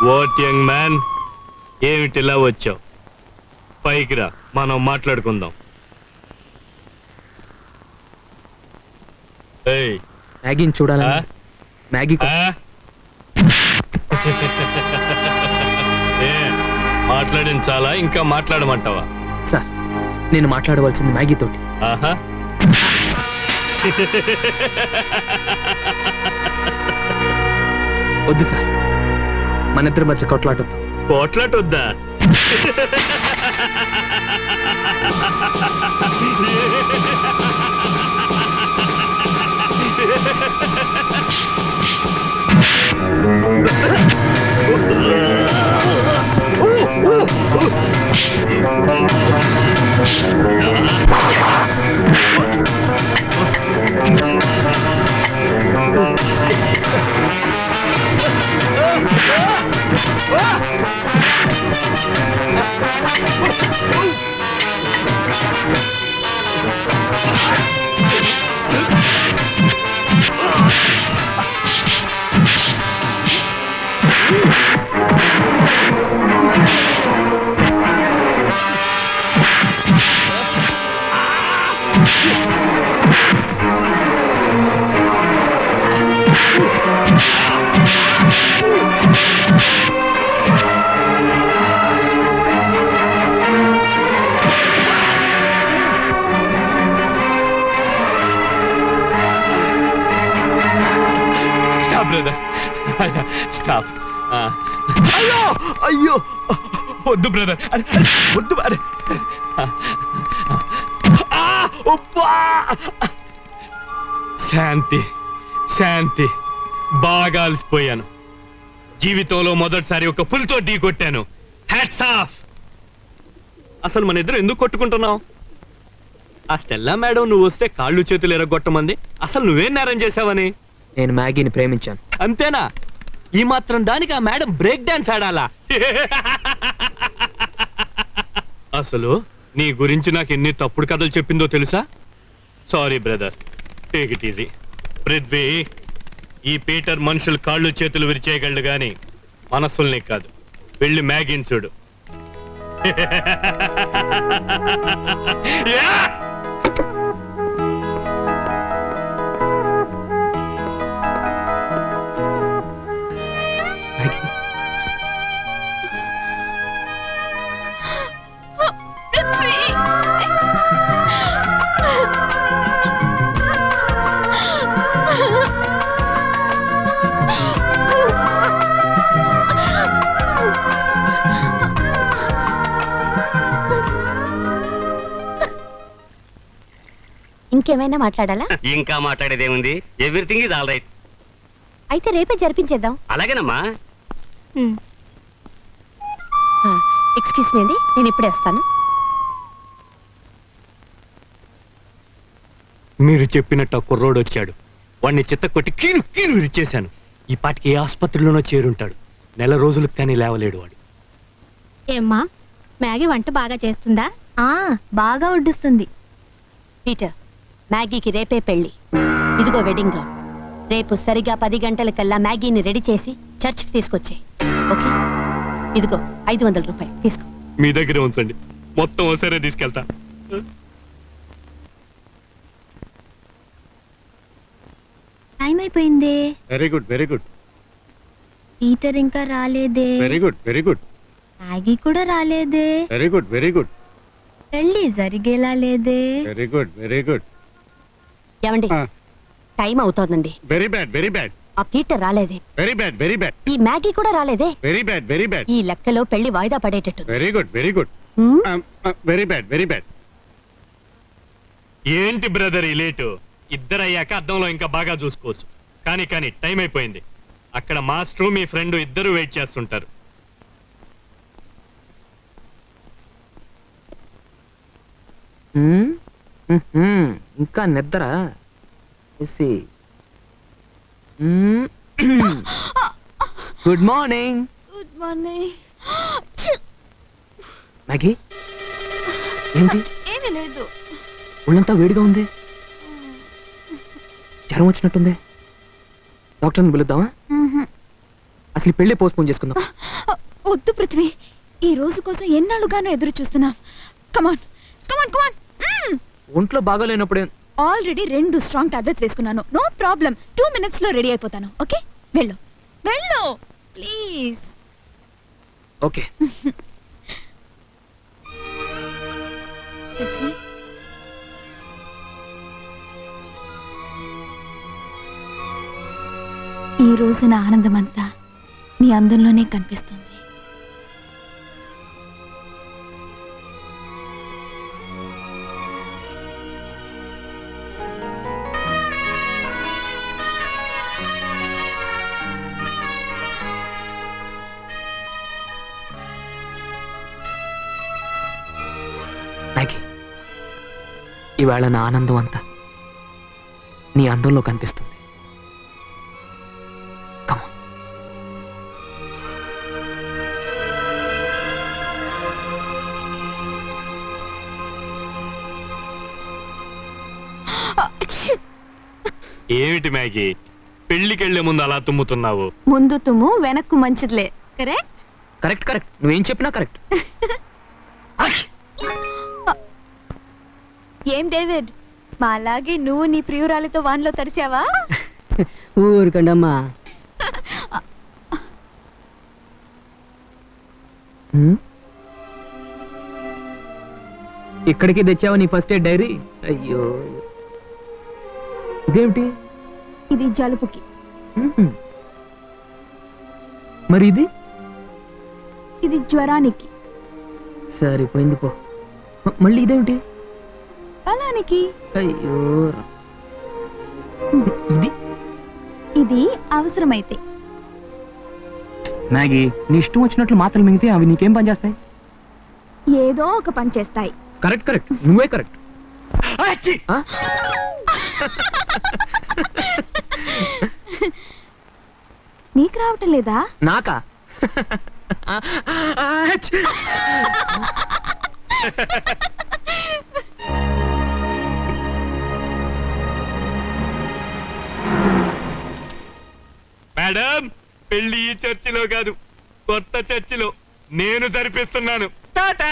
What young man, ఏమిటిలా వచ్చావు? పైకి రా, మనం మాట్లాడుకుందాం. మ్యాగీని చూడాలా? మ్యాగీ మాట్లాడించాలా, ఇంకా మాట్లాడమంటావా? సార్, నేను మాట్లాడవలసింది మ్యాగీ తోటి. ఆహా, వద్దు సార్, మన ఇద్దరి మధ్య కొట్లాటొద్దు. కొట్లాటొద్దా? స్టాప్. అయ్యో అయ్యో, వద్దు బ్రదర్, వద్దు. శాంతి శాంతి, బాగా అలసిపోయాను. జీవితంలో మొదటిసారి ఒక పులితో ఢీ కొట్టాను. Hats off. అసలు మన ఇద్దరు ఎందుకు కొట్టుకుంటున్నావు? ఆ స్టెల్లా మేడం నువ్వు వస్తే కాళ్ళు చేతులు ఎరగొట్టమంది. అసలు నువ్వేం నేరం చేసావని? నేను మ్యాగీని ప్రేమించాను. అంతేనా? ఈ మాత్రం దానికి ఆ మేడం బ్రేక్ డాన్స్ ఆడాలా? అసలు నీ గురించి నాకు ఎన్ని తప్పుడు కథలు చెప్పిందో తెలుసా? Sorry brother, take it easy. Prithvi, ఈ పీటర్ మనుషులు కాళ్ళు చేతులు విరిచేయగలడు గాని మనస్సుల్ని కాదు. వెళ్ళి మ్యాగీని చూడు. ఇంకేమైనా మాట్లాడాలా? ఇంకా మాట్లాడేదేముంది, ఎవ్రీథింగ్ ఈజ్ ఆల్ రైట్. అయితే రేపే జరిపించేద్దాం. అలాగేనమ్మా. ఎక్స్క్యూజ్ మీ అండి, నేను ఇప్పుడే వస్తాను. మీరు చెప్పినట్టు ఆ కుర్రోడు వచ్చాడు. వాడిని చిత్త కొట్టి కీలు కీలు ఇచ్చేశాను. ఈ పాటికి ఏ ఆసుపత్రిలోనో చేరుంటాడు. నెల రోజులకు కానీ లేవలేడు వాడు. ఏమ్మా, మ్యాగీ వంట బాగా చేస్తుందా? బాగా వడ్డిస్తుంది. పీటర్, మ్యాగీకి రేపే పెళ్లి. ఇదిగో వెడ్డింగ్ గౌన్. రేపు సరిగా 10 గంటలకల్లా మ్యాగీని రెడీ చేసి చర్చ్కి తీసుకొచ్చే. ఓకే, ఇదిగో 500 రూపాయలు తీసుకో. మీ దగ్గర ఉంచండి, మొత్తం ఒకసారి తీసుకెళ్తా. టైం అయిపోయింది. Very good, very good. Peter ఇంకా రాలేదే. Very good, very good. Maggie కూడా రాలేదే. Very good, very good. పెళ్లి జరిగేలా లేదే. Very good, very good. ఏమండి, టైం అవుతోందండి. Very bad, very bad. ఆ పీటర్ రాలేదే. Very bad, very bad. ఈ మ్యాగీ కూడా రాలేదే. Very bad, very bad. ఈ లెక్కలో పెళ్లి వాయిదా పడేటట్టు. Very good, very good. Very bad, very bad. ఏంటి బ్రదర్ ఈ లేటు? ఇద్దరయ్యాక అద్దంలో ఇంకా బాగా చూసుకోవచ్చు. కానీ టైం అయిపోయింది. అక్కడ మాస్టరు మీ ఫ్రెండ్ ఇద్దరు వెయిట్ చేస్తుంటారు. ఇంకా నిద్ర good morning. Good morning. Maggi, ఏంటి ఏమీ లేదు. ఒళ్ళంతా వేడిగా ఉంది, జ్వరం వచ్చినట్టుంది. డాక్టర్ని పిలుద్దామా? అసలు ఈ పెళ్లి పోస్ట్పోన్ చేసుకుందాం. వద్దు పృథ్వీ, ఈ రోజు కోసం ఎన్నాళ్ళుగానో ఎదురు చూస్తున్నాం. కమాన్ కమాన్ కమాన్. ఒంట్లో బాగోలేనప్పుడే ఆల్రెడీ 2 స్ట్రాంగ్ టాబ్లెట్స్ వేసుకున్నాను. నో ప్రాబ్లం, 2 minutes లో రెడీ అయిపోతాను. ఓకే, వెళ్ళు వెళ్ళు ప్లీజ్. ఓకే. పృథ్వీ, ఈ రోజు నా ఆనందమంతా నీ అందంలోనే కనిపిస్తుంది. మ్యాగీ, ఈవేళ నా ఆనందం అంతా నీ అందంలో కనిపిస్తుంది. Come on. ఏమిటి మ్యాగీ, పెళ్లికెళ్లే ముందు అలా తుమ్ముతున్నావు? ముందు తుమ్ము వెనక్కు మంచిదిలే. కరెక్ట్ కరెక్ట్ కరెక్ట్, నువ్వేం చెప్పినా కరెక్ట్. ఏం డేవిడ్, మాలాగే నువ్వు నీ ప్రియురాలితో వాన్లో తడిసావా? ఊరికండమ్మా. ఇక్కడికి తెచ్చావా నీ ఫస్ట్ ఎయిడ్ డైరీ? అయ్యో, ఇదేమిటి? ఇది జలుబుకి. మరి ఇది? ఇది జ్వరానికి. సరిపోయింది పో. మళ్ళీ ఇదేమిటి? అలానికి. అయ్యో, ఇది? ఇది అవసరమైతే. మ్యాగీ, నీ ఇష్టం వచ్చినట్లు మాత్రలు మింగితే అవి నీకేం పని చేస్తాయి? ఏదో ఒక పని చేస్తాయి. కరెక్ట్ కరెక్ట్, నువ్వే కరెక్ట్. నీకు రావటం లేదా? నాకా? మేడం, పెళ్లి ఈ చర్చిలో కాదు, కొత్త చర్చిలో నేను జరిపిస్తున్నాను. టాటా.